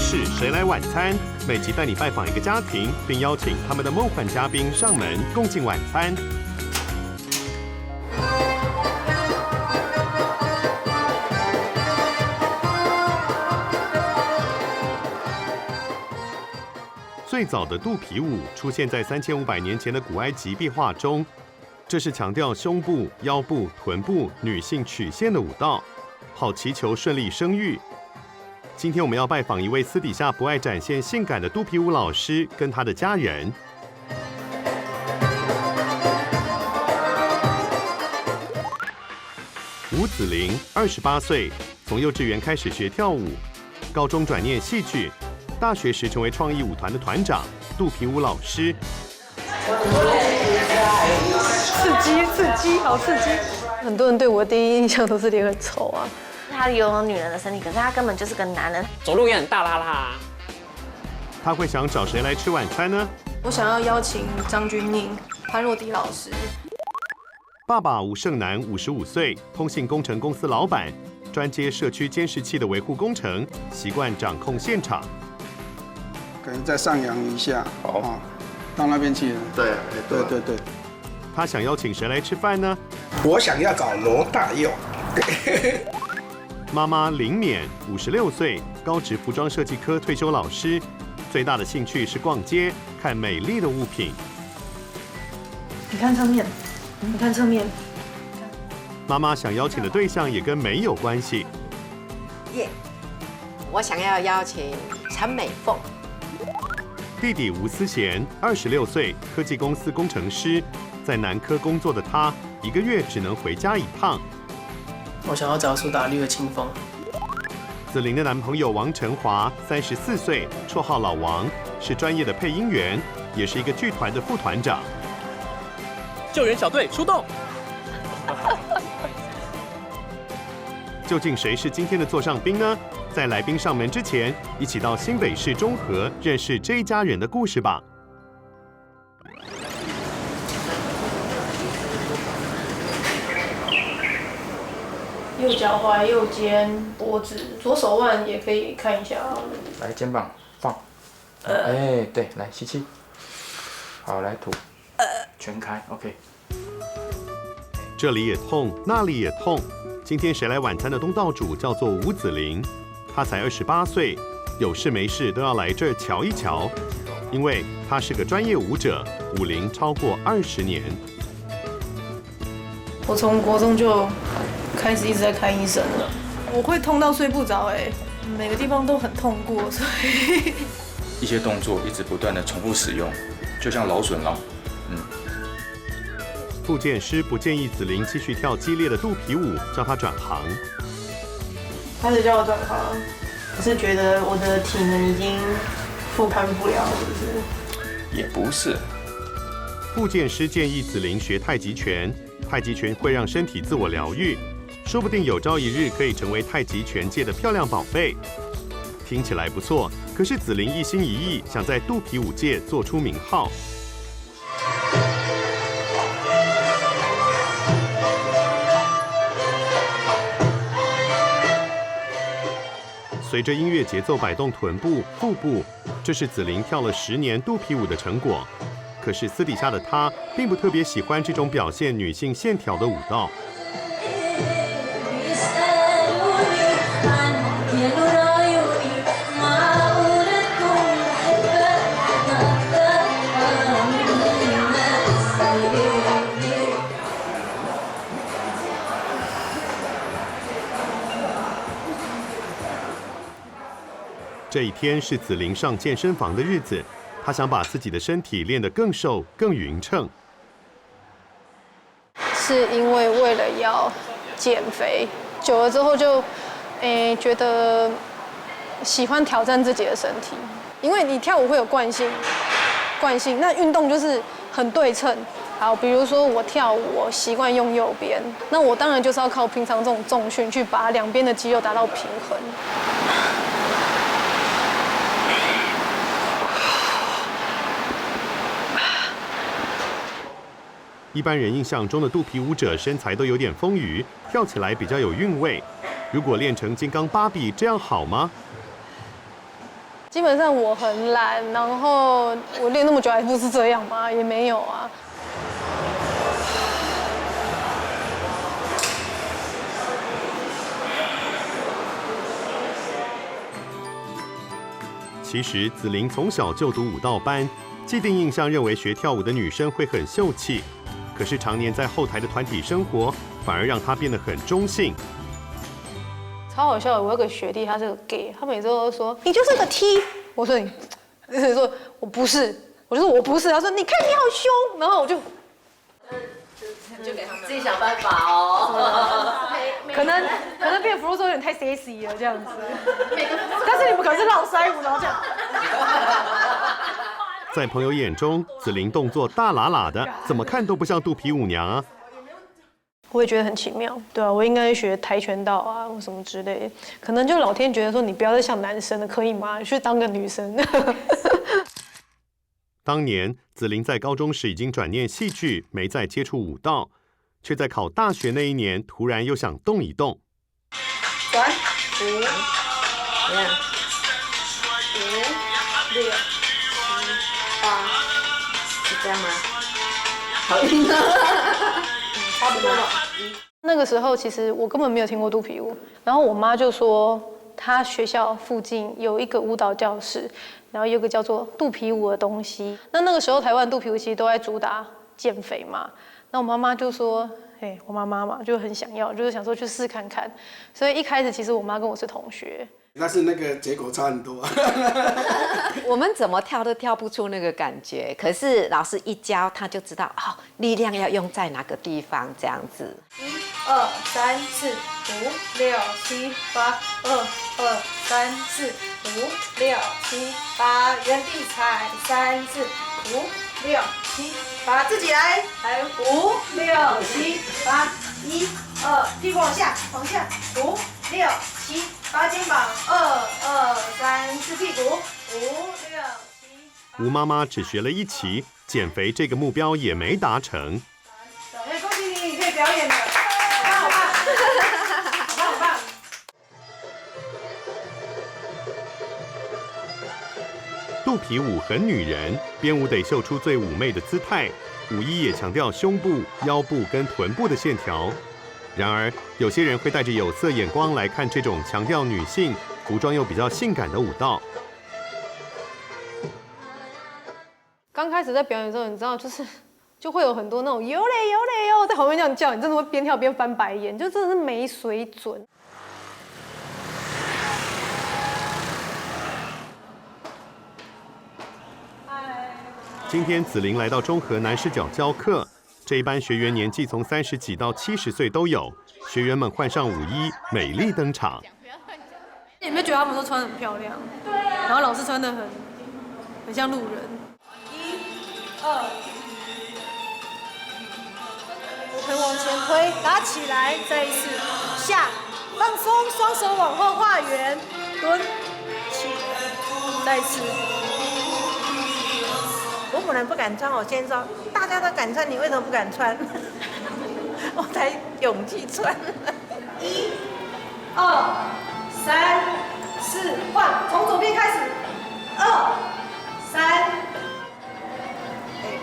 是谁来晚餐？每集带你拜访一个家庭，并邀请他们的梦幻嘉宾上门共进晚餐。最早的肚皮舞出现在3500年前的古埃及壁画中，这是强调胸部、腰部、臀部女性曲线的舞蹈，好祈求顺利生育。今天我们要拜访一位私底下不爱展现性感的肚皮舞老师跟他的家人。吴子玲，28岁，从幼稚园开始学跳舞，高中转念戏剧。大学时成为创意舞团的团长，肚皮舞老师。刺激，好刺激！很多人对我的第一印象都是脸很丑啊。他有女人的身体，可是他根本就是个男人，走路也很大啦啦。他会想找谁来吃晚餐呢？我想要邀请张钧甯、潘若迪老师。爸爸吴胜男，55岁，通信工程公司老板，专接社区监视器的维护工程，习惯掌控现场。可能再上扬一下，好，到那边去了。对。他想邀请谁来吃饭呢？我想要找罗大佑。妈妈林勉，56岁，高职服装设计科退休老师，最大的兴趣是逛街，看美丽的物品。你看侧面，你看侧面。妈妈想邀请的对象也跟美有关系。我想要邀请陈美凤。弟弟吴思贤，26岁，科技公司工程师，在南科工作的他，1个月只能回家1趟。我想要找苏打绿的清风。子玲的男朋友王成华，34岁，绰号老王，是专业的配音员，也是一个剧团的副团长。救援小队出动！究竟谁是今天的座上宾呢？在来宾上门之前，一起到新北市中和认识这一家人的故事吧。右脚踝、右肩、脖子、左手腕也可以看一下。来，肩膀放。哎，对，来吸气。好，来吐。全开 ，OK。这里也痛，那里也痛。今天谁来晚餐的东道主叫做吴子玲，她才28岁，有事没事都要来这儿瞧一瞧，因为她是个专业舞者，舞龄超过20年。我从国中就开始一直在看医生了，我会痛到睡不着，每个地方都很痛过，所以一些动作一直不断的重复使用，就像劳损劳。复健师不建议子玲继续跳激烈的肚皮舞，叫她转行。开始叫我转行，我是觉得我的体能已经负荷不了，是不是？也不是。复健师建议子玲学太极拳，太极拳会让身体自我疗愈，说不定有朝一日可以成为太极拳界的漂亮宝贝。听起来不错，可是子玲一心一意想在肚皮舞界做出名号。随着音乐节奏摆动臀部、腹部，这是子玲跳了10年肚皮舞的成果。可是私底下的她并不特别喜欢这种表现女性线条的舞蹈。这一天是子玲上健身房的日子，她想把自己的身体练得更瘦、更匀称。是因为了要减肥，久了之后就，觉得喜欢挑战自己的身体，因为你跳舞会有惯性，那运动就是很对称。好，比如说我跳舞，我习惯用右边，那我当然就是要靠平常这种重训去把两边的肌肉达到平衡。一般人印象中的肚皮舞者身材都有点丰腴，跳起来比较有韵味。如果练成金刚芭比，这样好吗？基本上我很懒，然后我练那么久还不是这样吗？也没有啊。其实子玲从小就读舞蹈班，既定印象认为学跳舞的女生会很秀气，可是常年在后台的团体生活，反而让她变得很中性。超好笑的，我有个学弟，他是个 gay， 他每次都说你就是个 T， 我说你，就是说我不是，我就说我不是，他说你看你好凶，然后我就给他们自己想办法哦。可能变服装有点太 sexy 了这样子，但是你们可是绕腮胡，然后这样。在朋友眼中，子玲动作大喇喇的，怎么看都不像肚皮舞娘啊。我也觉得很奇妙，对啊，我应该学跆拳道啊，或什么之类的。可能就老天觉得说你不要再像男生了，可以吗？去当个女生。当年子玲在高中时已经转念戏剧，没再接触舞蹈，却在考大学那一年突然又想动一动。转5，怎样？5、6、7、8，是这样吗？好硬啊！差不多了。那个时候其实我根本没有听过肚皮舞，然后我妈就说她学校附近有一个舞蹈教室，然后有个叫做肚皮舞的东西。那个时候台湾肚皮舞其实都在主打减肥嘛，那我妈妈就说，我妈妈嘛就很想要，就是想说去试看看。所以一开始其实我妈跟我是同学，但是那个结果差很多。我们怎么跳都跳不出那个感觉，可是老师一教，他就知道哦，力量要用在哪个地方，这样子。1、2、3、4、5、6、7、8，2、2、3、4、5、6、7、8，原地踩3、4、5、6、7、8，自己来5、6、7、8，1、2，屁股往下，5、6、7、8，肩膀2、2、3、4，屁股5、6、7。吴妈妈只学了1期，减肥这个目标也没达成。恭喜你，你可以表演了，好棒，好棒。肚皮舞很女人，编舞得秀出最妩媚的姿态，舞衣也强调胸部、腰部跟臀部的线条。然而，有些人会带着有色眼光来看这种强调女性、服装又比较性感的舞蹈。刚开始在表演的时候，你知道，就会有很多那种有嘞有嘞哟，在旁边这样叫，你真的会边跳边翻白眼，就真的是没水准。今天子玲来到中和南视角教课，这一班学员年纪从30几到70岁都有，学员们换上舞衣，美丽登场。你有没有觉得他们都穿得很漂亮？对啊。然后老师穿得很像路人。1、2，腿往前推，拉起来，再一次下，放松，双手往后画圆，蹲，起，再一次。我本来不敢穿，我先说大家都敢穿，你为什么不敢穿？我才勇气穿。1、2、3、4，换，从左边开始。2、3。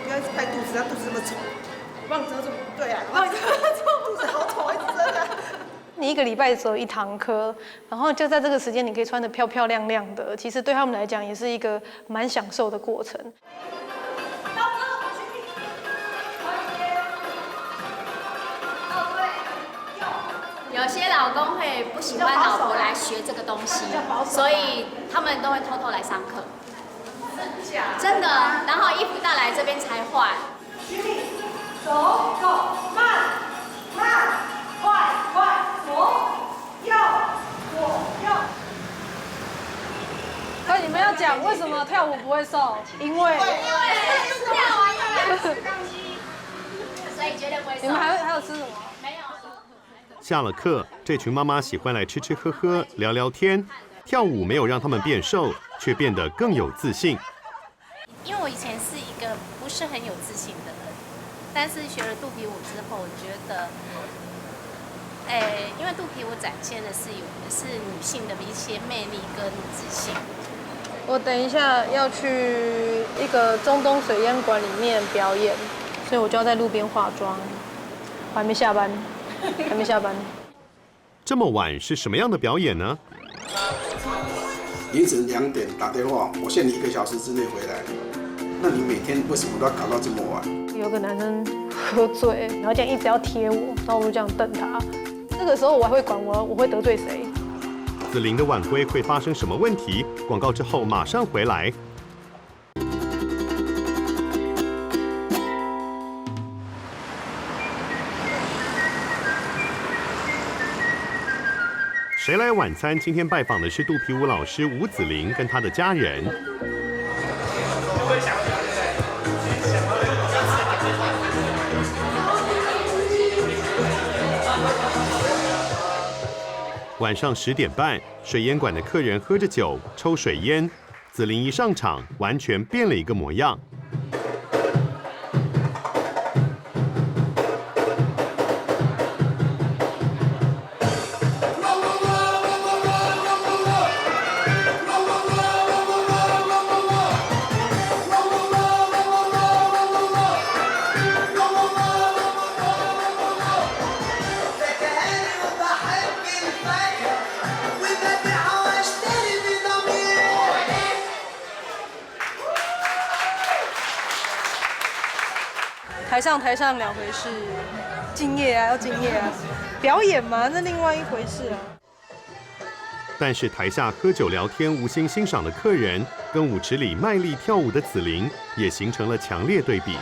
不要一直拍肚子，他肚子这么丑。我帮你遮住。对啊，我帮你遮住，肚子好丑，一直遮着。你一个礼拜只有1堂课，然后就在这个时间，你可以穿得漂漂亮亮的，其实对他们来讲也是一个蛮享受的过程。有些老公会不喜欢老婆来学这个东西，所以他们都会偷偷来上课。真的，然后衣服带来这边才换。走，慢，快，左，右，可你们要讲为什么跳舞不会瘦？因为跳完要吃东西，所以绝对不会瘦。你们还有吃什么？没有。下了课，这群妈妈喜欢来吃吃喝喝、聊聊天。跳舞没有让他们变瘦，却变得更有自信。因为我以前是一个不是很有自信的人，但是学了肚皮舞之后，我觉得，因为肚皮舞展现的是女性的一些魅力跟自信，我等一下要去一个中东水烟馆里面表演，所以我就要在路边化妆。我还没下班，还没下班。这么晚是什么样的表演呢？凌晨2点打电话，我限你1个小时之内回来。那你每天为什么都要搞到这么晚？有个男生喝醉，然后这样一直要贴我，然后我就这样瞪他。这个时候我还会管我会得罪谁？子琳的晚归会发生什么问题？广告之后马上回来。谁来晚餐？今天拜访的是肚皮舞老师吴子琳跟她的家人。晚上10点半，水烟馆的客人喝着酒，抽水烟。子琳一上场，完全变了一个模样。台上两回事，敬业啊，要敬业啊，表演嘛，那另外一回事啊。但是台下喝酒聊天、无心欣赏的客人，跟舞池里卖力跳舞的子琳，也形成了强烈对比。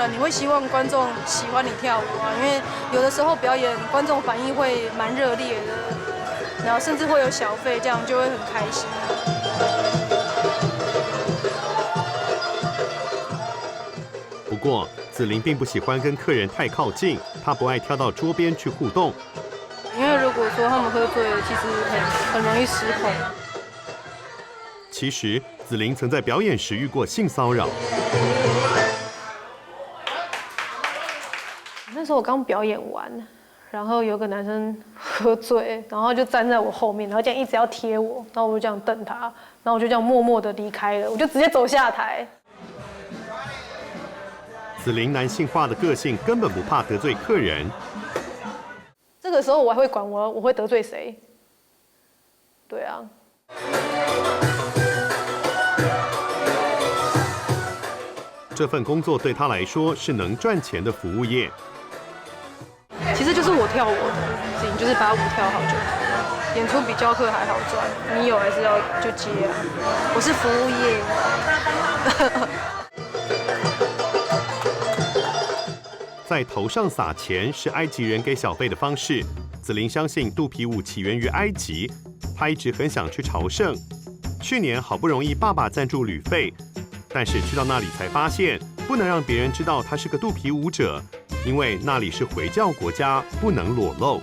你会希望观众喜欢你跳舞啊，因为有的时候表演观众反应会蛮热烈的，然后甚至会有小费，这样就会很开心。不过，子琳并不喜欢跟客人太靠近，她不爱跳到桌边去互动。因为如果说他们喝醉了，其实很容易失控。其实，子琳曾在表演时遇过性骚扰。那时候我刚表演完，然后有个男生喝醉，然后就站在我后面，然后这样一直要贴我，然后我就这样瞪他，然后我就这样默默的离开了，我就直接走下台。子琳男性化的个性根本不怕得罪客人。这个时候我还会管我会得罪谁？对啊。这份工作对他来说是能赚钱的服务业。其实就是我跳我的事情，就是把舞跳好就好。演出比教课还好赚，你有还是要就接啊。我是服务业。在头上撒钱是埃及人给小费的方式。子琳相信肚皮舞起源于埃及，她一直很想去朝圣。去年好不容易爸爸赞助旅费，但是去到那里才发现，不能让别人知道她是个肚皮舞者。因为那里是回教国家，不能裸露。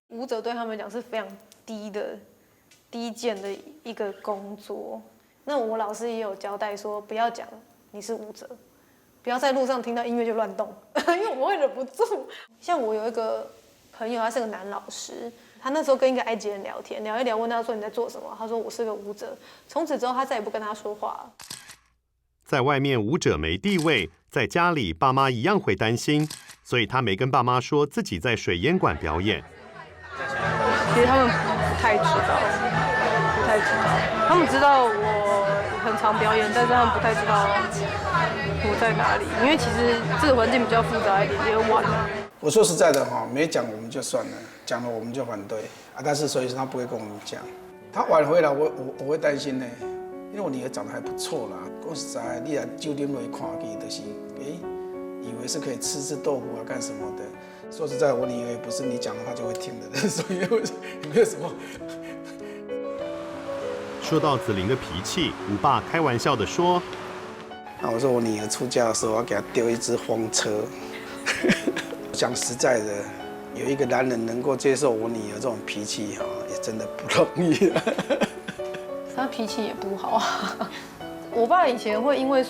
舞者对他们讲是非常低贱的一个工作。那我老师也有交代说，不要讲你是舞者。不要在路上听到音乐就乱动，因为我会忍不住。像我有一个朋友，他是个男老师，他那时候跟一个埃及人聊天，聊一聊，问他说你在做什么？他说我是个舞者。从此之后，他再也不跟他说话了。在外面舞者没地位，在家里爸妈一样会担心，所以他没跟爸妈说自己在水烟馆表演。其实他们不太知道，他们知道我很常表演，但是他们不太知道我在哪里，因为其实这个环境比较复杂一点，也晚了。我说实在的哈，没讲我们就算了，讲了我们就反对啊。但是所以他不会跟我们讲，他晚回来我会担心呢，因为我女儿长得还不错啦。讲实在，你来酒店来看去，就是以为是可以吃豆腐啊干什么的。说实在，我女儿也不是你讲的话就会听的人，所以没有什么。说到子玲的脾气，吴爸开玩笑地说：“我说我女儿出嫁的时候，我要给她丢一只风车。讲实在的，有一个男人能够接受我女儿这种脾气也真的不容易。他脾气也不好。我爸以前会因为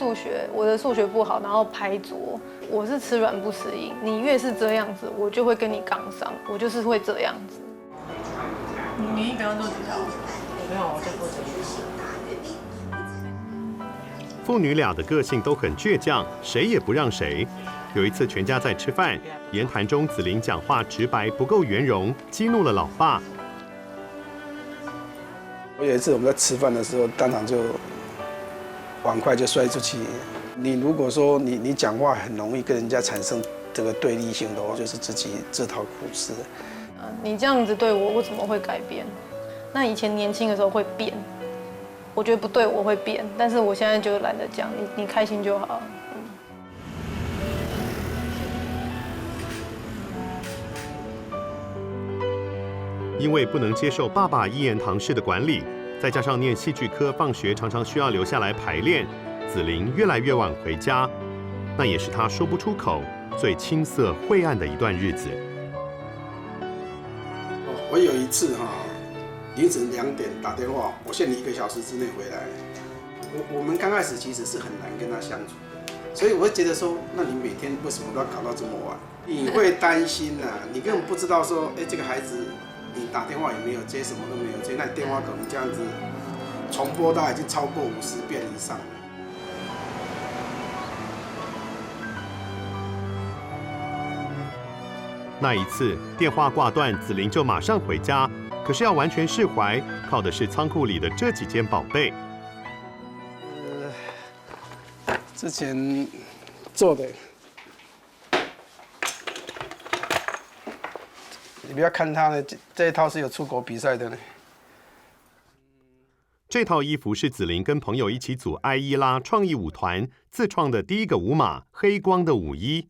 我的数学不好，然后拍桌。我是吃软不吃硬，你越是这样子，我就会跟你杠上，我就是会这样子。你一个人做几条？没有，我就负责一次。父女俩的个性都很倔强，谁也不让谁。有一次全家在吃饭，言谈中子玲讲话直白不够圆融，激怒了老爸。我有一次我们在吃饭的时候，当场就碗筷就摔出去。你如果说你讲话很容易跟人家产生这个对立性的话，就是自己自讨苦吃。你这样子对我，我怎么会改变？那以前年轻的时候会变，我觉得不对，我会变，但是我现在就懒得讲，你开心就好。因为不能接受爸爸一言堂式的管理，再加上念戏剧科，放学常常需要留下来排练，子玲越来越晚回家，那也是她说不出口、最青涩晦暗的一段日子。我有一次凌晨2点打电话，我限你1个小时之内回来。我们刚开始其实是很难跟他相处的，所以我会觉得说，那你每天为什么都要搞到这么晚？你会担心你根本不知道说，这个孩子你打电话也没有接，什么都没有接，那电话可能这样子重播到已经超过50遍以上了。那一次电话挂断，子玲就马上回家。可是要完全释怀，靠的是仓库里的这几件宝贝。之前做的，你不要看它呢，这一套是有出国比赛的呢。这套衣服是子玲跟朋友一起组艾伊拉创意舞团自创的第一个舞码——黑光的舞衣。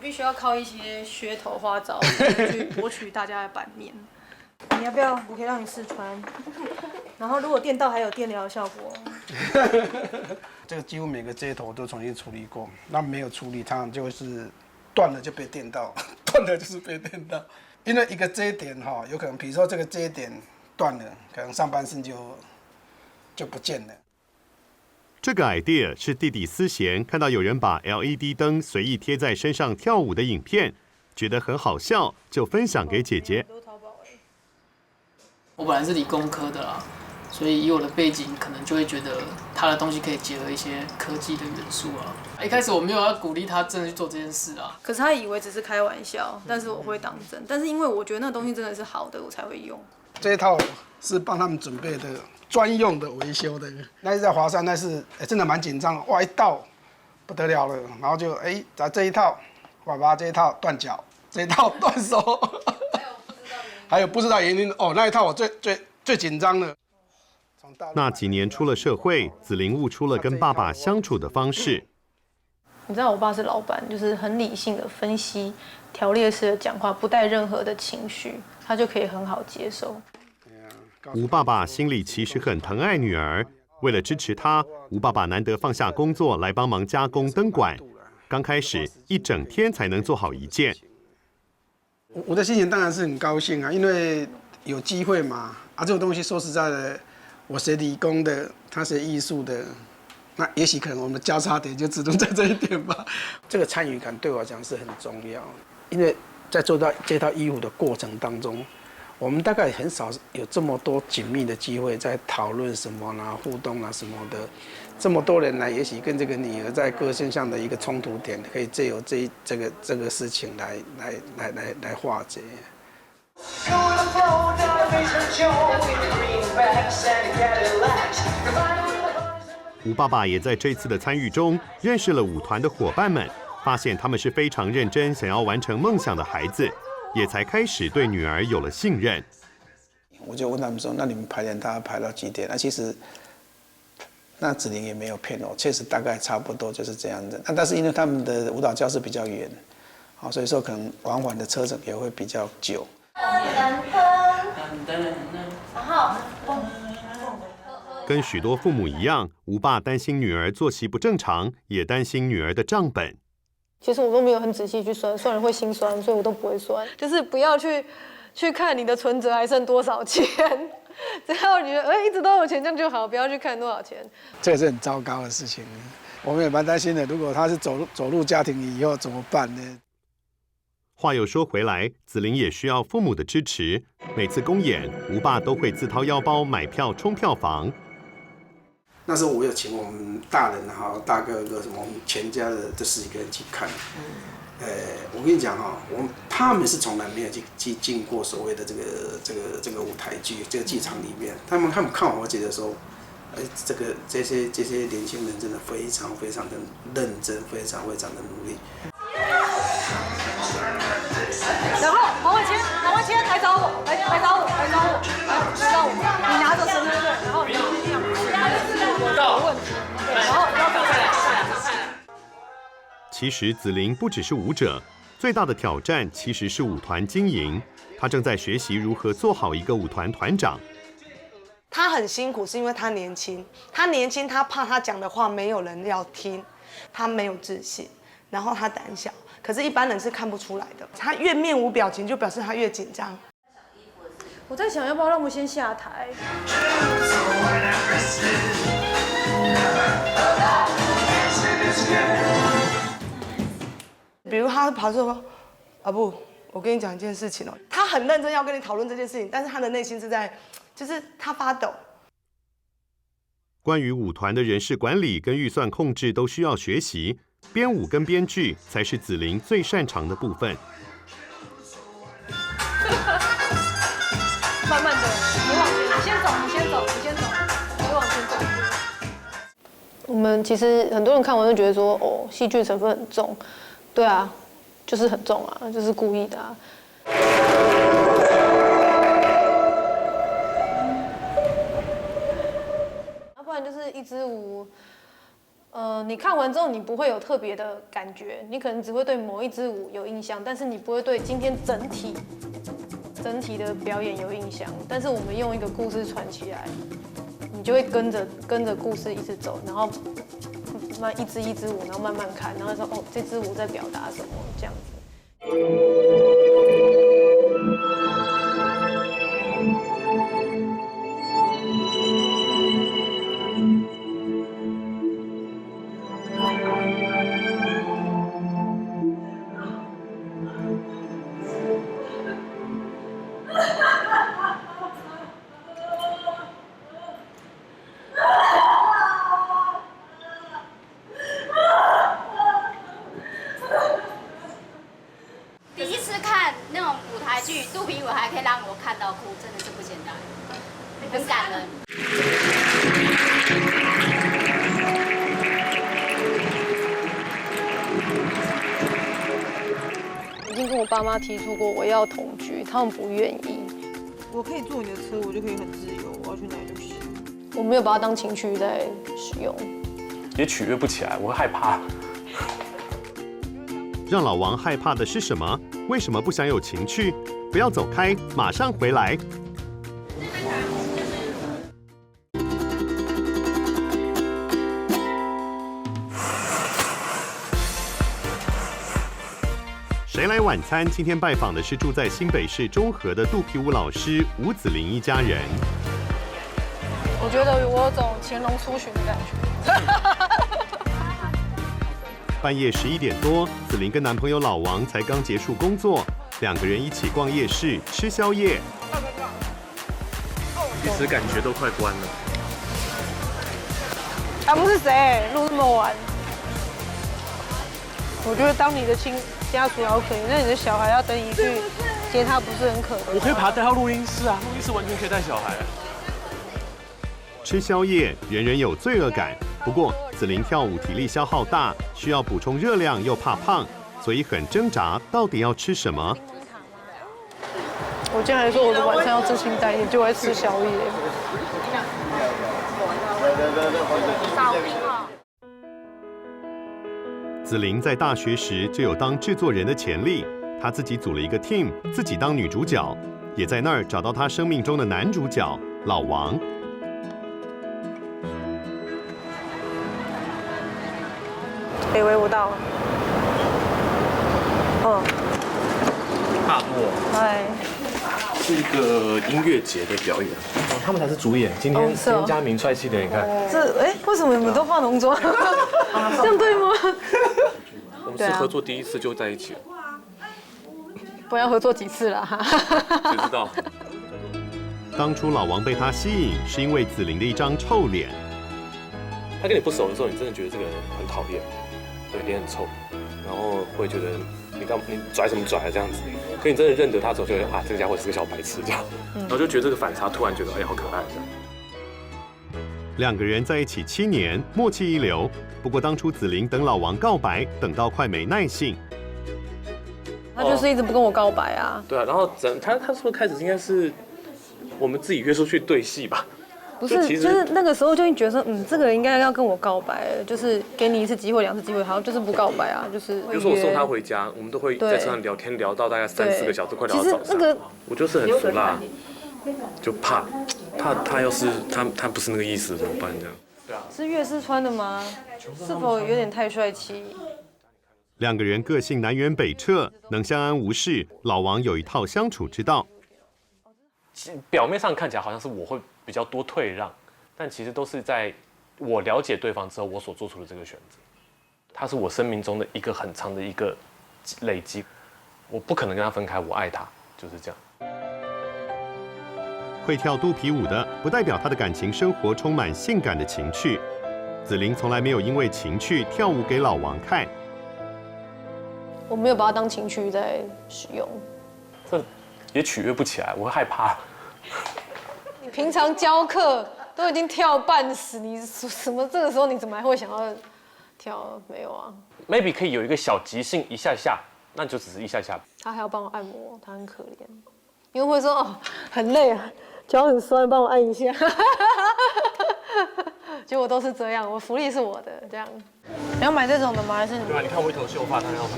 必须要靠一些噱头花招去博取大家的版面。你要不要？我可以让你试穿。然后如果电到还有电疗的效果。这个几乎每个接头都重新处理过，那没有处理，常常就是断了就被电到，断了就是被电到。因为一个接点有可能，比如说这个接点断了，可能上半身就不见了。这个 idea 是弟弟思贤看到有人把 LED 灯随意贴在身上跳舞的影片，觉得很好笑，就分享给姐姐。我本来是理工科的啦，所以以我的背景，可能就会觉得他的东西可以结合一些科技的元素啊。一开始我没有要鼓励他真的去做这件事啊，可是他以为只是开玩笑，但是我会当真。但是因为我觉得那个东西真的是好的，我才会用。这一套是帮他们准备的。专用的维修的，那是在华山，那是真的蛮紧张的，哇，一到不得了了，然后就在这一套，爸爸这一套断脚，这一套断手，还有不知道原因那一套我最紧张了。那几年出了社会，子玲悟出了跟爸爸相处的方式。你知道我爸是老板，就是很理性的分析，条列式的讲话，不带任何的情绪，他就可以很好接受。吴爸爸心里其实很疼爱女儿，为了支持她，吴爸爸难得放下工作来帮忙加工灯管。刚开始一整天才能做好一件。我的心情当然是很高兴啊，因为有机会嘛。这种东西说实在的，我学理工的，他学艺术的，那也许可能我们的交叉点就只能在这一点吧。这个参与感对我来讲是很重要，因为在做到这套衣服的过程当中。我们大概很少有这么多紧密的机会在讨论什么啦、互动啊什么的，这么多人来，也许跟这个女儿在个性上的一个冲突点，可以借由这个事情来化解。吴爸爸也在这次的参与中认识了舞团的伙伴们，发现他们是非常认真想要完成梦想的孩子。也才开始对女儿有了信任。我就问他们说：“那你们排练，大家排到几点？”其实那子玲也没有骗我，确实大概差不多就是这样的。但是因为他们的舞蹈教室比较远，好，所以说可能往返的车程也会比较久。然后跟许多父母一样，吴爸担心女儿作息不正常，也担心女儿的账本。其实我都没有很仔细去算，算了会心酸，所以我都不会算。就是不要去看你的存折还剩多少钱，只要你觉得一直都有钱这样就好，不要去看多少钱。这也是很糟糕的事情，我们也蛮担心的。如果他是走入家庭以后怎么办呢？话又说回来，子玲也需要父母的支持。每次公演，吴爸都会自掏腰包买票冲票房。那时候我有请我们大人大哥哥什么，我们全家的这10几个人去看。我跟你讲他们是从来没有去进过所谓的这个舞台剧这个剧场里面。他们看完，我觉得说，这些年轻人真的非常非常的认真，非常非常的努力。然后黄文谦来找我，来找我，你拿着绳对不对？然后你有问题，对，然后你要比赛。其实子玲不只是舞者，最大的挑战其实是舞团经营。她正在学习如何做好一个舞团团长。他很辛苦，是因为他年轻，他怕他讲的话没有人要听，他没有自信，然后他胆小。可是，一般人是看不出来的。他越面无表情，就表示他越紧张。我在想，要不要让我们先下台？比如他跑出说：“啊不，我跟你讲一件事情哦。”他很认真要跟你讨论这件事情，但是他的内心是在，就是他发抖。关于舞团的人事管理跟预算控制都需要学习。编舞跟编剧才是子玲最擅长的部分。慢慢的，你往前，你先走，你往前走。我们其实很多人看完就觉得说，戏剧成分很重，对啊，就是很重啊，就是故意的啊。要不然就是一支舞。你看完之后，你不会有特别的感觉，你可能只会对某一支舞有印象，但是你不会对今天整体的表演有印象。但是我们用一个故事串起来，你就会跟着故事一直走，然后一支舞，然后慢慢看，然后说这支舞在表达什么这样子。肚皮舞还可以让我看到哭，真的是不简单，很感人。已经跟我爸妈提出过我要同居，他们不愿意。我可以坐你的车，我就可以很自由，我要去哪里就行。我没有把它当情趣在使用，也取悦不起来，我会害怕。让老王害怕的是什么？为什么不想有情趣？不要走开，马上回来。谁来晚餐？今天拜访的是住在新北市中和的肚皮舞老师吴子玲一家人。我觉得我有种乾隆出巡的感觉。半夜11点多，子玲跟男朋友老王才刚结束工作，2个人一起逛夜市吃宵夜。其实感觉都快关了。还不是谁录那么晚？我觉得当你的家属好可怜，那你的小孩要等你去接他，不是很可怜？我可以把他带到录音室啊，录音室完全可以带小孩。吃宵夜，人人有罪恶感。不过子玲跳舞体力消耗大，需要补充热量，又怕胖，所以很挣扎，到底要吃什么？我今天还说我的晚上要自信带一点，就会吃宵夜。子玲在大学时就有当制作人的潜力，她自己组了一个 team， 自己当女主角，也在那儿找到她生命中的男主角老王。北纬舞蹈。哦。帕诺。嗨。是一个音乐节的表演，他们才是主演。今天嘉明帅气的，你看。为什么你们都化浓妆？这样对吗？我们是合作第一次就在一起了。不要合作几次了哈。就知道。当初老王被他吸引，是因为子玲的一张臭脸。他跟你不熟的时候，你真的觉得这个人很讨厌，对，脸很臭，然后会觉得你拽什么拽啊这样子。可你真的认得他之后，就觉得啊，这个家伙是个小白痴这样，然后就觉得这个反差，突然觉得哎，好可爱这样。两个人在一起7年，默契一流。不过当初子玲等老王告白，等到快没耐性。他就是一直不跟我告白啊。对啊，然后他是不是开始应该是我们自己约出去对戏吧？不是，就是那个时候就会觉得说，这个人应该要跟我告白，就是给你1次机会、2次机会，好像就是不告白啊，就是。比如说我送他回家，我们都会在车上聊天，聊到大概3、4个小时，快聊到早上。我就是很俗辣，就怕他要是他不是那个意思怎么办这样？对啊。是岳师穿的吗？是否有点太帅气？两个人个性南辕北辙，能相安无事。老王有一套相处之道。表面上看起来好像是我会比较多退让，但其实都是在我了解对方之后，我所做出的这个选择。他是我生命中的一个很长的一个累积，我不可能跟他分开，我爱他，就是这样。会跳肚皮舞的，不代表他的感情生活充满性感的情趣。子玲从来没有因为情趣跳舞给老王看。我没有把它当情趣在使用。这也取悦不起来，我会害怕。你平常教课都已经跳半死，你什么这个时候你怎么还会想要跳？没有啊。Maybe 可以有一个小即兴一下下，那就只是一下下。他还要帮我按摩，他很可怜，因为会说哦很累啊，脚很酸，帮我按一下。结果都是这样，我福利是我的这样。你要买这种的吗？还是？对啊，你看我一头秀发，当然要买。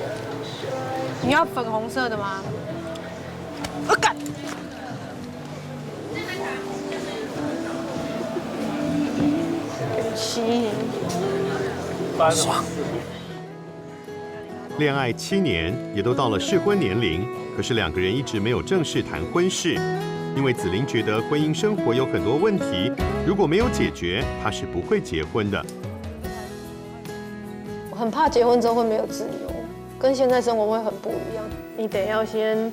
你要粉红色的吗？我干！爽。恋爱7年，也都到了适婚年龄，可是两个人一直没有正式谈婚事，因为子玲觉得婚姻生活有很多问题，如果没有解决，她是不会结婚的。我很怕结婚之后会没有自由，跟现在生活会很不一样。你得要先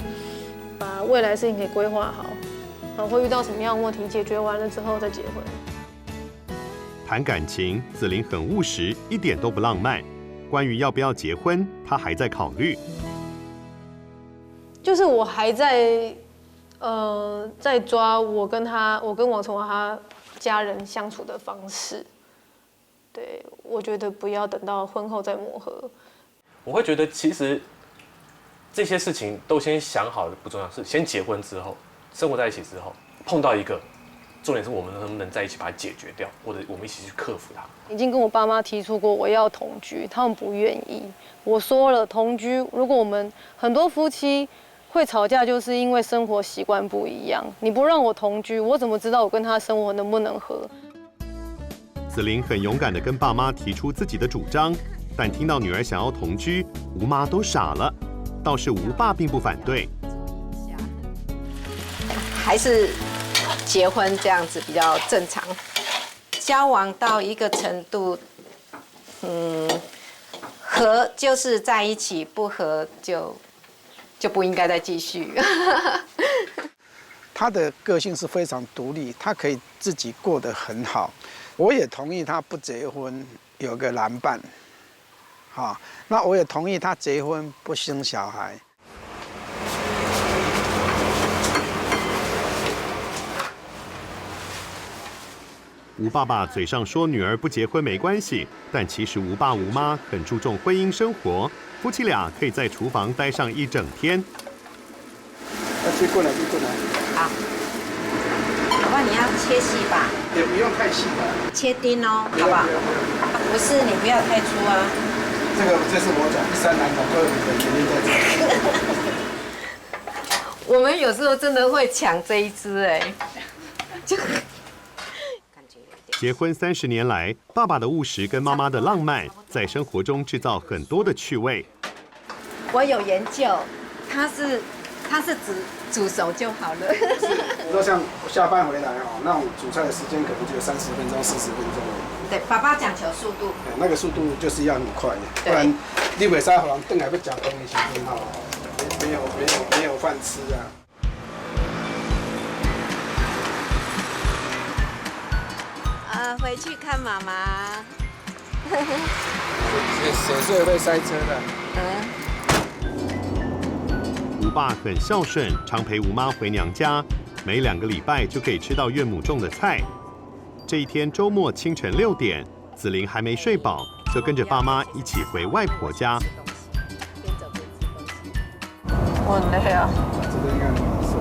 把未来事情给规划好，会遇到什么样的问题，解决完了之后再结婚。谈感情，子玲很务实，一点都不浪漫。关于要不要结婚，她还在考虑。就是我还在在抓我跟王崇华他家人相处的方式。对，我觉得不要等到婚后再磨合。我会觉得其实这些事情都先想好的不重要，是先结婚之后，生活在一起之后，碰到一个。重点是我们能不能在一起把它解决掉，或者我们一起去克服它。已经跟我爸妈提出过我要同居，他们不愿意。我说了同居，如果我们很多夫妻会吵架，就是因为生活习惯不一样。你不让我同居，我怎么知道我跟他生活能不能合？子玲很勇敢地跟爸妈提出自己的主张，但听到女儿想要同居，吴妈都傻了。倒是吴爸并不反对，还是。结婚这样子比较正常，交往到一个程度，合就是在一起，不合就不应该再继续。他的个性是非常独立，他可以自己过得很好。我也同意他不结婚，有个男伴。好，那我也同意他结婚不生小孩。吴爸爸嘴上说女儿不结婚没关系，但其实吴爸吴妈很注重婚姻生活，夫妻俩可以在厨房待上一整天。切过来，切过来。好，老爸你要切细吧？也不用太细吧。切丁哦，好不好？不是，你不要太粗啊。这是我讲一山难懂，都有你的原因在这里。我们有时候真的会抢这一只哎，就结婚30年来，爸爸的务实跟妈妈的浪漫，在生活中制造很多的趣味。我有研究，它是只煮熟就好了。你说像下班回来哦，那种煮菜的时间可能只有30分钟、40分钟。对，爸爸讲求速度。那个速度就是要很快，不然你袂使互人等来要吃饭的时间哈，没有饭吃啊。回去看妈妈。谁说会塞车的？吴爸很孝顺，常陪吴妈回娘家，每2个礼拜就可以吃到岳母种的菜。这一天周末清晨6点，子玲还没睡饱，就跟着爸妈一起回外婆家。我很累啊。这个应该很晚睡。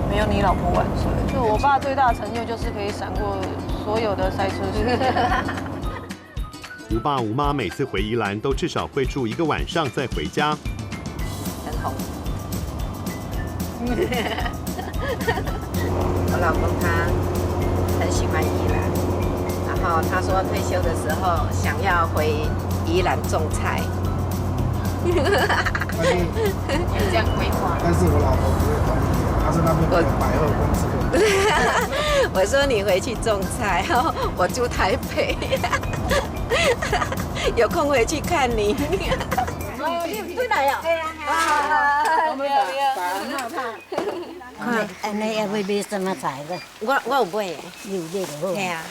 没有你老婆晚睡。就我爸最大的成就就是可以闪过所有的塞车时间。吴爸吴妈每次回宜兰都至少会住1个晚上再回家。很红。我老公他很喜欢宜兰，然后他说退休的时候想要回宜兰种菜。有这样规划？但是我老婆不会同意，她说那边有百货公司。我说你回去种菜，我住台北，有空回去看你。你回来呀？看，你也会买什么菜的？我有买的。有买就好。对啊。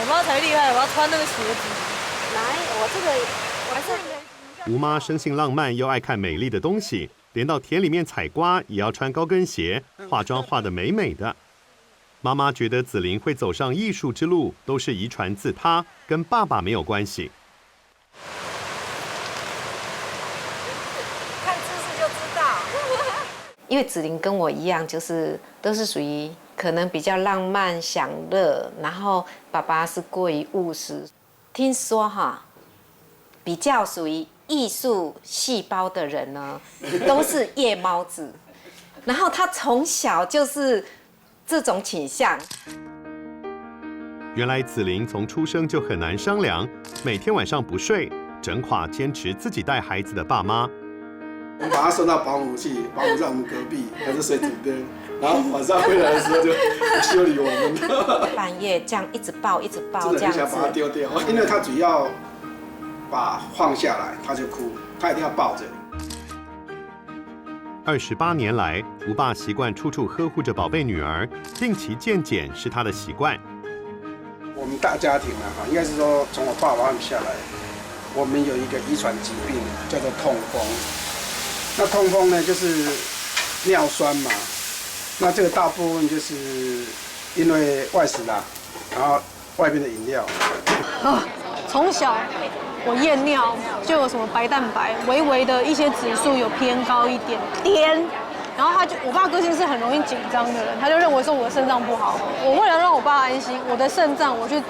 我妈才厉害，我要穿那个鞋子。来，我这个我还是。吴妈生性浪漫，又爱看美丽的东西，连到田里面采瓜也要穿高跟鞋，化妆化得美美的。妈妈觉得子玲会走上艺术之路，都是遗传自她，跟爸爸没有关系。看姿势就知道。因为子玲跟我一样，就是都是属于可能比较浪漫享乐，然后爸爸是过于务实。听说哈，比较属于艺术细胞的人呢，都是夜猫子，然后他从小就是这种倾向。原来子玲从出生就很难商量，每天晚上不睡，整垮坚持自己带孩子的爸妈。我们把他送到保姆去，保姆在我们隔壁，还是睡主边，然后晚上回来的时候就修理我们。半夜这样一直抱，一直抱，这样子。真的很想把他丢掉，因为他只要把放下来，他就哭，他一定要抱着。28年来，吴爸习惯处处呵护着宝贝女儿，定期健检是他的习惯。我们大家庭啊，应该是说从我爸爸他们下来，我们有一个遗传疾病叫做痛风。那痛风呢，就是尿酸嘛。那这个大部分就是因为外食啦，然后外边的饮料。从小我验尿就有什么白蛋白，微微的一些指数有偏高一点点。然后我爸个性是很容易紧张的人，他就认为说我的肾脏不好。我为了让我爸安心，我的肾脏我去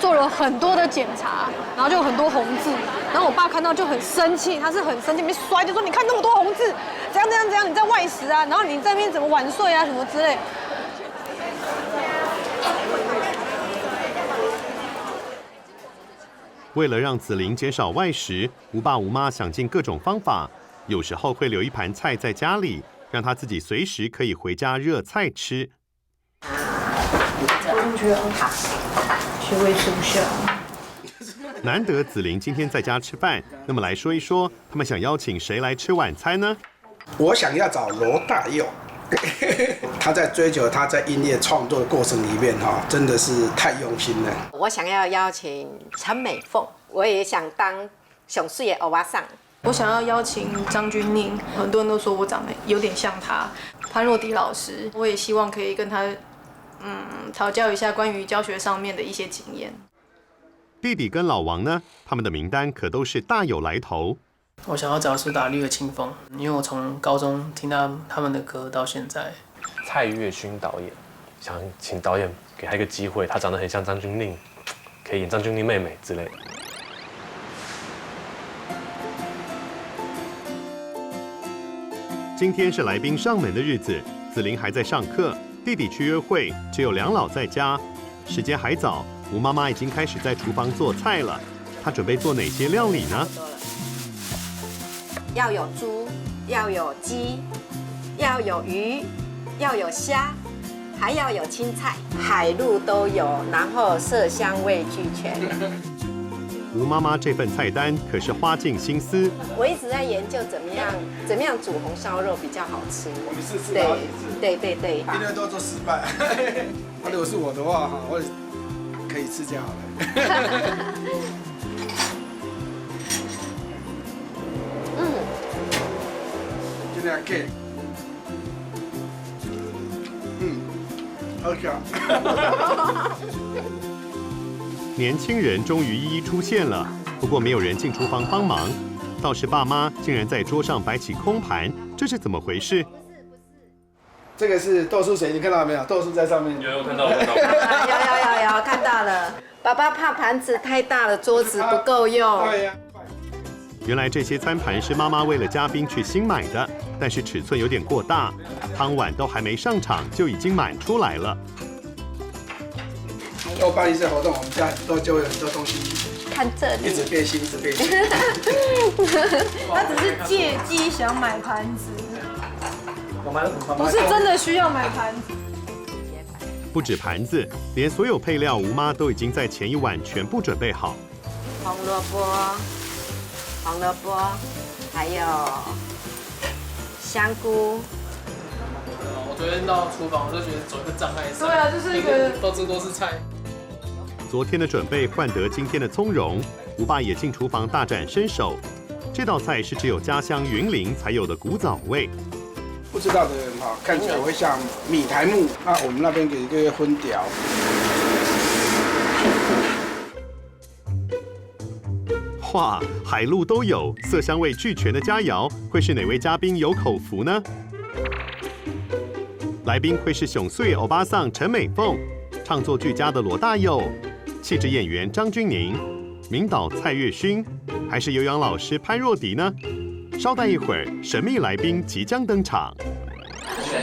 做了很多的检查，然后就有很多红字。然后我爸看到就很生气，他是很生气，没摔就说你看那么多红字，怎样，你在外食啊，然后你在那边怎么晚睡啊什么之类。为了让子玲减少外食，吴爸吴妈想尽各种方法，有时候会留一盘菜在家里，让她自己随时可以回家热菜吃。我觉得好，学会收下。难得子玲今天在家吃饭，那么来说一说，他们想邀请谁来吃晚餐呢？我想要找罗大佑，他在追求他在音乐创作的过程里面真的是太用心了。我想要邀请陈美凤，我也想当熊树的欧巴桑。我想要邀请张钧甯，很多人都说我长得有点像他。潘若迪老师，我也希望可以跟他讨教一下关于教学上面的一些经验。弟弟跟老王呢，他们的名单可都是大有来头。我想要找苏打绿的清风，因为我从高中听他们的歌到现在。蔡岳勋导演想请导演给他一个机会，他长得很像张钧甯，可以演张钧甯妹妹之类的。今天是来宾上门的日子，子琳还在上课，弟弟去约会，只有两老在家。时间还早，吴妈妈已经开始在厨房做菜了。她准备做哪些料理呢？要有猪，要有鸡，要有鱼，要有虾，还要有青菜，海陆都有，然后色香味俱全。吴妈妈这份菜单可是花尽心思。我一直在研究怎么样煮红烧肉比较好吃。我们试试好几次。对。因为都做失败。如果是我的话，我可以吃就好了。就这样 K。OK。年轻人终于一一出现了，不过没有人进厨房帮忙，倒是爸妈竟然在桌上摆起空盘，这是怎么回事？这个是豆酥水，你看到没有？豆酥在上面。有看到。有看到了。爸爸怕盘子太大了，桌子不够用。对呀。原来这些餐盘是妈妈为了嘉宾去新买的，但是尺寸有点过大，汤碗都还没上场就已经满出来了。要办一些活动，我们家就会有很多东西。看这里，一直变新，一直变新。他只是借机想买盘子，不是真的需要买盘子。不止盘子，连所有配料吴妈都已经在前一晚全部准备好。红萝卜，还有香菇。我昨天到厨房，我就觉得走一个障碍赛。对啊，就是一个到处都是菜。昨天的准备换得今天的从容，吴爸也进厨房大展身手。这道菜是只有家乡云林才有的古早味。不知道的人哈，看起来会像米苔目，那我们那边给一个荤条。哇，海陆都有，色香味俱全的佳肴，会是哪位嘉宾有口福呢？来宾会是熊穗欧巴桑陈美凤，唱作俱佳的罗大佑，气质演员张钧甯，名导蔡岳勋，还是有氧老师潘若迪呢？稍待一会儿，神秘来宾即将登场。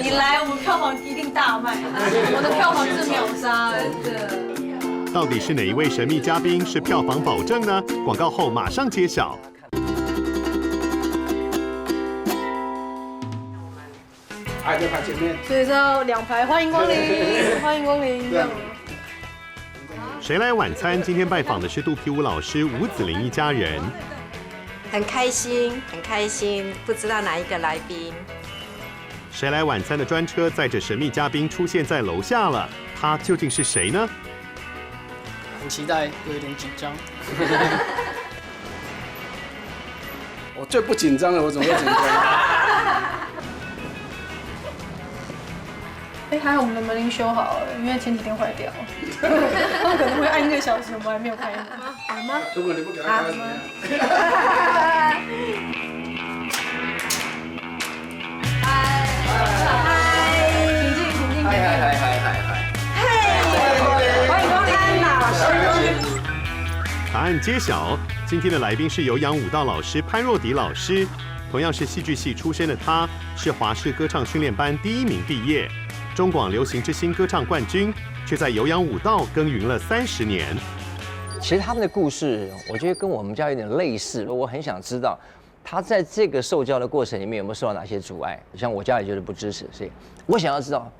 你来，我们票房一定大卖，我的票房是秒杀，真的。到底是哪一位神秘嘉宾是票房保证呢？广告后马上揭晓。排在前面，所以说2排，欢迎光临，欢迎光临。谁来晚餐？今天拜访的是肚皮舞老师吴子琳一家人。很开心，不知道哪一个来宾。谁来晚餐的专车载着神秘嘉宾出现在楼下了，他究竟是谁呢？很期待，又有点紧张。我最不紧张了，我怎么会紧张？还好我们的门铃修好了，因为前几天坏掉，他们可能会按1个小时，我们还没有开门。好吗？如果你不给他开门。答案揭晓，今天的来宾是有氧舞蹈老师潘若迪老师，同样是戏剧系出身的他，是华视歌唱训练班第1名毕业，中广流行之星歌唱冠军，却在有氧舞蹈耕耘了30年。其实他们的故事，我觉得跟我们家有点类似，我很想知道他在这个受教的过程里面有没有受到哪些阻碍，像我家里就是不支持，所以我想要知道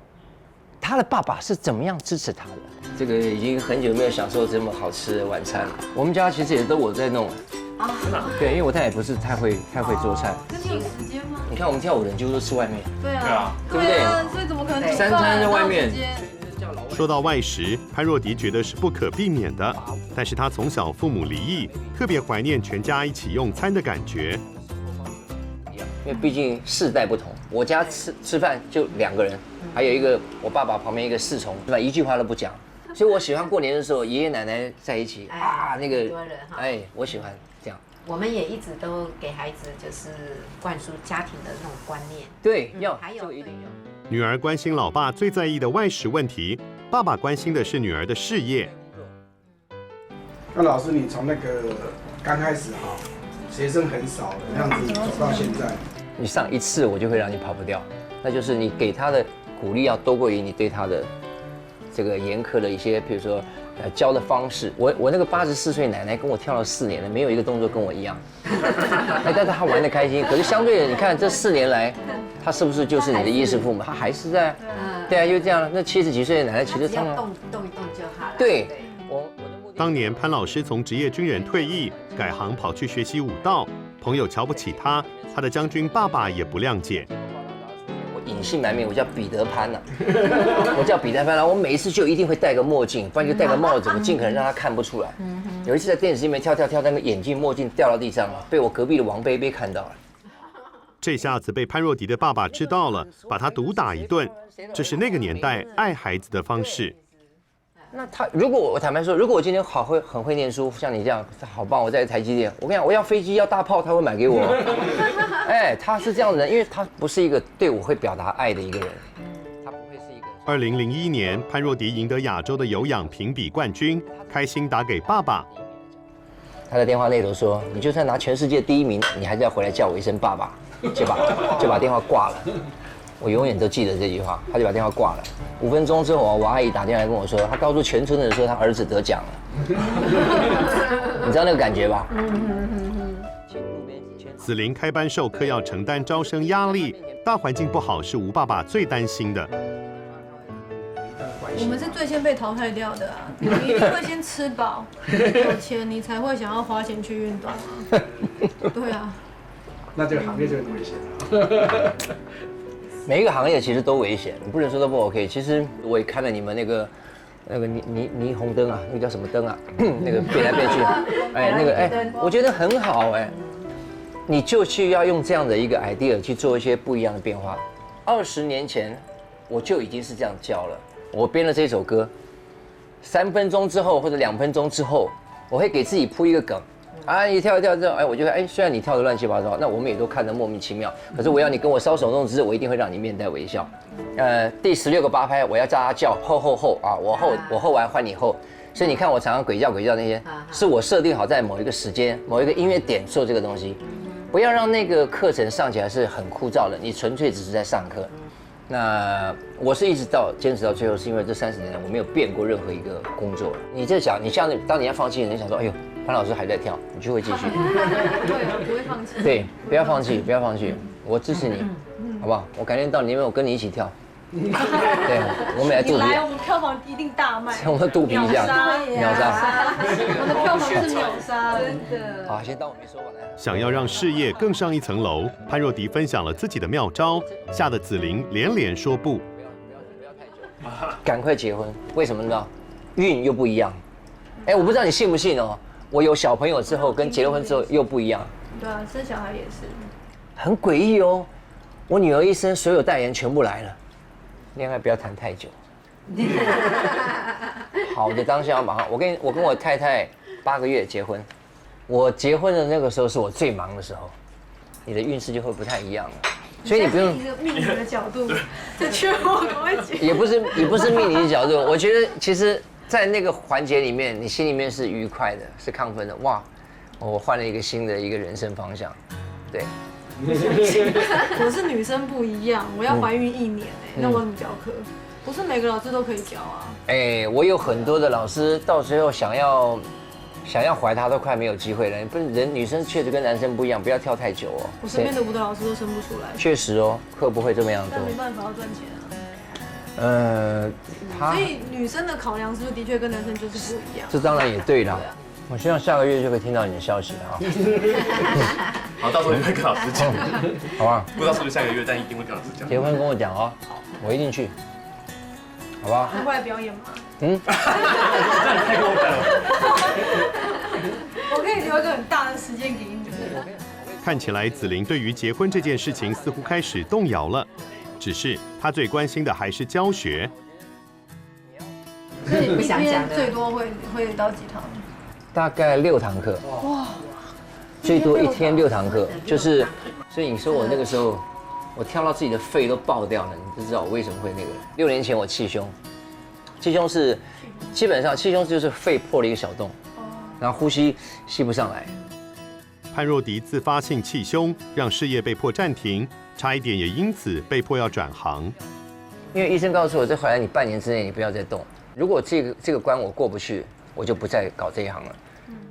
他的爸爸是怎么样支持他的。这个已经很久没有享受这么好吃的晚餐了。我们家其实也都我在弄。对，因为我太太不是太会做菜。可是你有时间吗？你看我们跳舞的人几乎都吃外面。对啊，对不对？所以怎么可能3餐在外面？说到外食，潘若迪觉得是不可避免的，但是他从小父母离异，特别怀念全家一起用餐的感觉。因为毕竟世代不同，我家吃饭就2个人，还有一个我爸爸旁边一个侍从，对吧？一句话都不讲。所以我喜欢过年的时候爷爷奶奶在一起啊，那个很多人哈，我喜欢这样。我们也一直都给孩子就是灌输家庭的那种观念。对，还有女儿关心老爸最在意的外食问题，爸爸关心的是女儿的事业。那老师，你从那个刚开始学生很少的这样子走到现在，你上一次我就会让你跑不掉，那就是你给他的鼓励要多过于你对他的这个严苛的一些，比如说教的方式。我那个84岁奶奶跟我跳了4年了，没有一个动作跟我一样。但是她玩得开心。可是相对的，你看这4年来，她是不是就是你的衣食父母？她还是在，对啊，就这样。那70几岁的奶奶其实她们动一动就好了。对。当年潘老师从职业军人退役，改行跑去学习武道，朋友瞧不起他，他的将军爸爸也不谅解。我隐姓埋名，我叫彼得潘呐，我叫彼得潘啦。我每一次就一定会戴个墨镜，不然就戴个帽子，我尽可能让他看不出来。有一次在电视里面跳，那个眼镜墨镜掉到地上了，被我隔壁的王贝贝看到了。这下子被潘若迪的爸爸知道了，把他毒打一顿。这是那个年代爱孩子的方式。那他如果我坦白说，如果我今天很会念书，像你这样好棒，我在台积电，我跟你讲，我要飞机要大炮，他会买给我。哎，他是这样的人，因为他不是一个对我会表达爱的一个人，他不会是一个。2001年，潘若迪赢得亚洲的有氧评比冠军，开心打给爸爸。他在电话那头说：“你就算拿全世界第1名，你还是要回来叫我一声爸爸。”就把电话挂了。我永远都记得这句话，他就把电话挂了。5分钟之后，我阿姨打电话来跟我说，她告诉全村的人说，她儿子得奖了。你知道那个感觉吧？子琳开班授课要承担招生压力，大环境不好是吴爸爸最担心的。我们是最先被淘汰掉的啊！你一定会先吃饱、有钱，你才会想要花钱去运动啊。对啊。那这个行业就很危险了。每一个行业其实都危险，你不能说都不 OK。其实我也看了你们那个霓虹灯啊，那个叫什么灯啊？那个变来变去，我觉得很好哎。你就需要用这样的一个 idea 去做一些不一样的变化。20年前我就已经是这样教了。我编了这首歌，3分钟之后或者2分钟之后，我会给自己铺一个梗。啊，你跳一跳之后，我觉得虽然你跳得乱七八糟，那我们也都看得莫名其妙。可是我要你跟我搔首弄姿，我一定会让你面带微笑。第16个8拍，我要叫他叫后啊，我后完换你后。所以你看我常常鬼叫那些，是我设定好在某一个时间、某一个音乐点做这个东西，不要让那个课程上起来是很枯燥的，你纯粹只是在上课。那我是一直坚持到最后，是因为这30年来我没有变过任何一个工作。你这想，你像当你要放弃，你想说，哎呦。潘老师还在跳，你就会继续。不会放弃。对，不要放弃，不要放弃，我支持你，好不好？我改天到你那边，我跟你一起跳。对，我们来肚皮。来，我们票房一定大卖。我们肚皮一下，秒杀。我的票房是秒杀，真的。好，先当我没说完。想要让事业更上一层楼，潘若迪分享了自己的妙招，吓得子琳连连说不。赶快结婚，为什么呢？运又不一样。我不知道你信不信哦。我有小朋友之后，跟结了婚之后又不一样。对啊，生小孩也是。很诡异哦。我女儿一生，所有代言全部来了。恋爱不要谈太久。好的当下马上，我跟我太太8个月结婚。我结婚的那个时候是我最忙的时候，你的运势就会不太一样了。所以你不用。一个命理的角度，这缺我赶快结。也不是命理的角度，我觉得其实。在那个环节里面，你心里面是愉快的，是亢奋的。哇，我换了一个新的一个人生方向，对。我是女生不一样，我要怀孕1年那我怎么教课？不是每个老师都可以教啊。我有很多的老师到最后想要怀他都快没有机会了。不是女生确实跟男生不一样，不要跳太久哦。我身边的舞蹈老师都生不出来。确实哦，课不会这么样多。但没办法要赚钱啊。所以女生的考量是不是的确跟男生就是不一样？这当然也对啦。我希望下个月就可以听到你的消息了哈。好，到时候你会跟老师讲，好吧？不知道是不是下个月，但一定会跟老师讲。结婚跟我讲哦，我一定去，好不好？你会来表演吗？这样太过分了。我可以留一个很大的时间给你。看起来子琳对于结婚这件事情似乎开始动摇了。只是他最关心的还是教学。所以你一天最多会到几堂？大概6堂课。哇！最多1天6堂课，就是，所以你说我那个时候，我跳到自己的肺都爆掉了，你就知道我为什么会那个。6年前我气胸气胸是基本上气胸就是肺破了一个小洞，然后呼吸吸不上来。潘若迪自发性气胸，让事业被迫暂停，差一点也因此被迫要转行。因为医生告诉我，这回来你半年之内你不要再动，如果这个关我过不去，我就不再搞这一行了。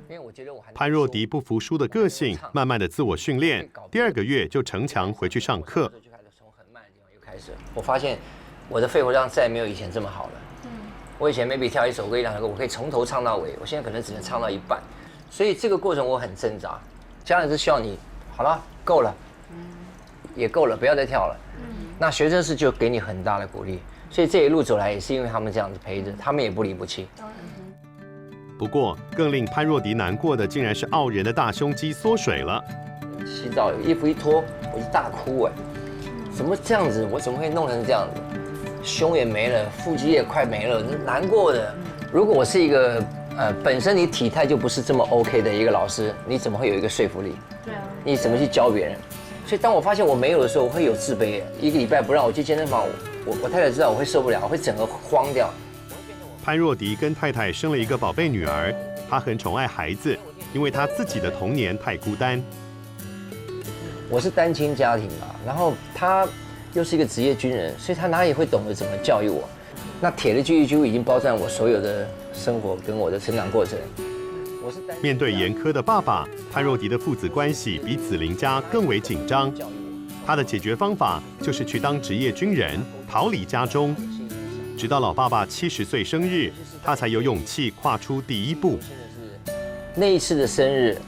因为我觉得我还潘若迪不服输的个性，慢慢的自我训练，第2个月就逞强回去上课。开始，我发现我的肺活量再也没有以前这么好了。我以前 maybe 跳一首歌、1、2首歌，我可以从头唱到尾，我现在可能只能唱到一半，所以这个过程我很挣扎。家人是希望你好了，够了，也够了，不要再跳了。那学生是就给你很大的鼓励，所以这一路走来也是因为他们这样子陪着，他们也不离不弃。不过，更令潘若迪难过的，竟然是傲人的大胸肌缩水了。洗澡衣服一脱，我就大哭怎么这样子？我怎么会弄成这样子？胸也没了，腹肌也快没了，难过的。如果我是一个本身你体态就不是这么 OK 的一个老师，你怎么会有一个说服力？对啊。你怎么去教别人？所以当我发现我没有的时候，我会有自卑。1个礼拜不让我去健身房，我太太知道我会受不了，我会整个慌掉。潘若迪跟太太生了一个宝贝女儿，他很宠爱孩子，因为他自己的童年太孤单。我是单亲家庭嘛，然后他又是一个职业军人，所以他哪里会懂得怎么教育我？那铁的记忆就已经包占我所有的生活跟我的成长过程。面对严苛的爸爸，潘若迪的父子关系比子玲家更为紧张。他的解决方法就是去当职业军人，逃离家中。直到老爸爸70岁生日，他才有勇气跨出第一步。那一次的生日，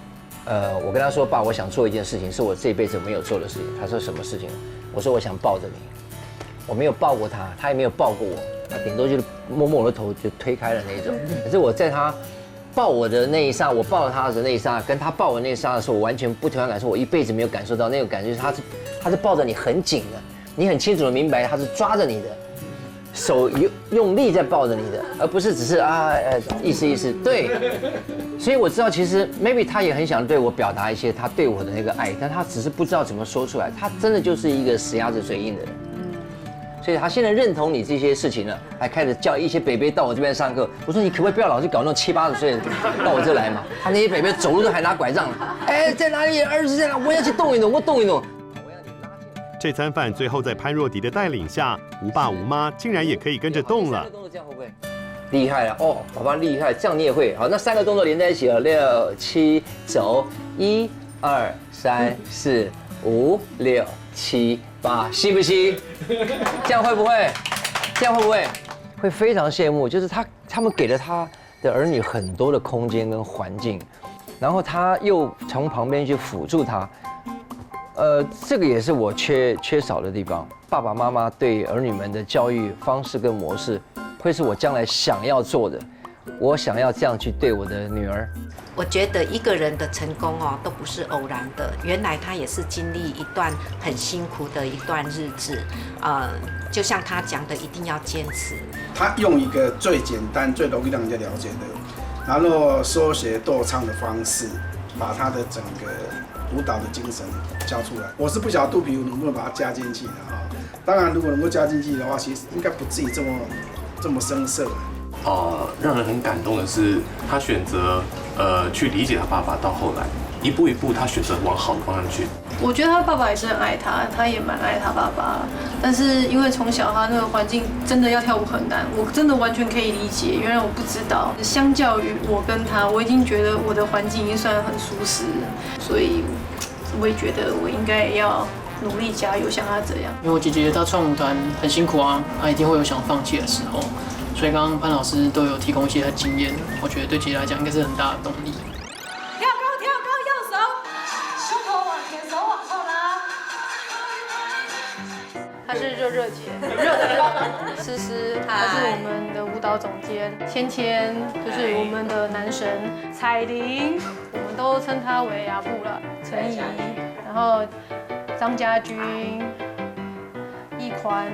我跟他说：“爸，我想做一件事情，是我这辈子没有做的事情。”他说：“什么事情？”我说：“我想抱着你。”我没有抱过他，他也没有抱过我，他顶多就是摸摸我的头就推开了那一种。可是我在他抱我的那一刹，我抱了他的那一刹，跟他抱我那一刹的时候，我完全不同样感受，我一辈子没有感受到那种感觉，他是抱着你很紧的，你很清楚的明白他是抓着你的。手用力在抱着你的，而不是只是意思意思。对，所以我知道其实 maybe 他也很想对我表达一些他对我的那个爱，但他只是不知道怎么说出来。他真的就是一个死鸭子嘴硬的人，所以他现在认同你这些事情了，还开始叫一些北北到我这边上课。我说你可不可以不要老是搞那种70、80岁的到我这来嘛？他那些北北走路都还拿拐杖，在哪里？儿子在哪？我要去动一动，我动一动。这餐饭最后在潘若迪的带领下，吴爸吴妈竟然也可以跟着动了。这样会不会厉害了？哦，爸爸厉害，这样你也会。好，那3个动作连在一起了，6、7，走，1、2、3、4、5、6、7、8，吸不吸？这样会不会？这样会不会？会非常羡慕，就是他们给了他的儿女很多的空间跟环境，然后他又从旁边去辅助他。这个也是我缺少的地方。爸爸妈妈对儿女们的教育方式跟模式，会是我将来想要做的。我想要这样去对我的女儿。我觉得一个人的成功都不是偶然的，原来他也是经历一段很辛苦的一段日子。就像他讲的，一定要坚持。他用一个最简单、最容易让人家了解的，然后说学逗唱的方式，把他的整个舞蹈的精神教出来。我是不晓得肚皮舞能不能把它加进去的当然，如果能够加进去的话，其实应该不至于这么生涩。让人很感动的是，他选择去理解他爸爸，到后来一步一步，他选择往好的方向去。我觉得他爸爸也是很爱他，他也蛮爱他爸爸。但是因为从小他那个环境真的要跳舞很难，我真的完全可以理解。原来我不知道，相较于我跟他，我已经觉得我的环境已经算很舒适了，所以我也觉得我应该也要努力加油，像他这样。因为我姐姐她创舞团很辛苦啊，她一定会有想放弃的时候，所以刚刚潘老师都有提供一些经验，我觉得对姐姐来讲应该是很大的动力。跳高，右手，胸口往前，手往后拉。他是热姐，热的诗诗，他是我们的舞蹈总监，芊芊就是我们的男神，彩玲，我们都称他为阿布了，陈怡，然后张家军，陈一宽。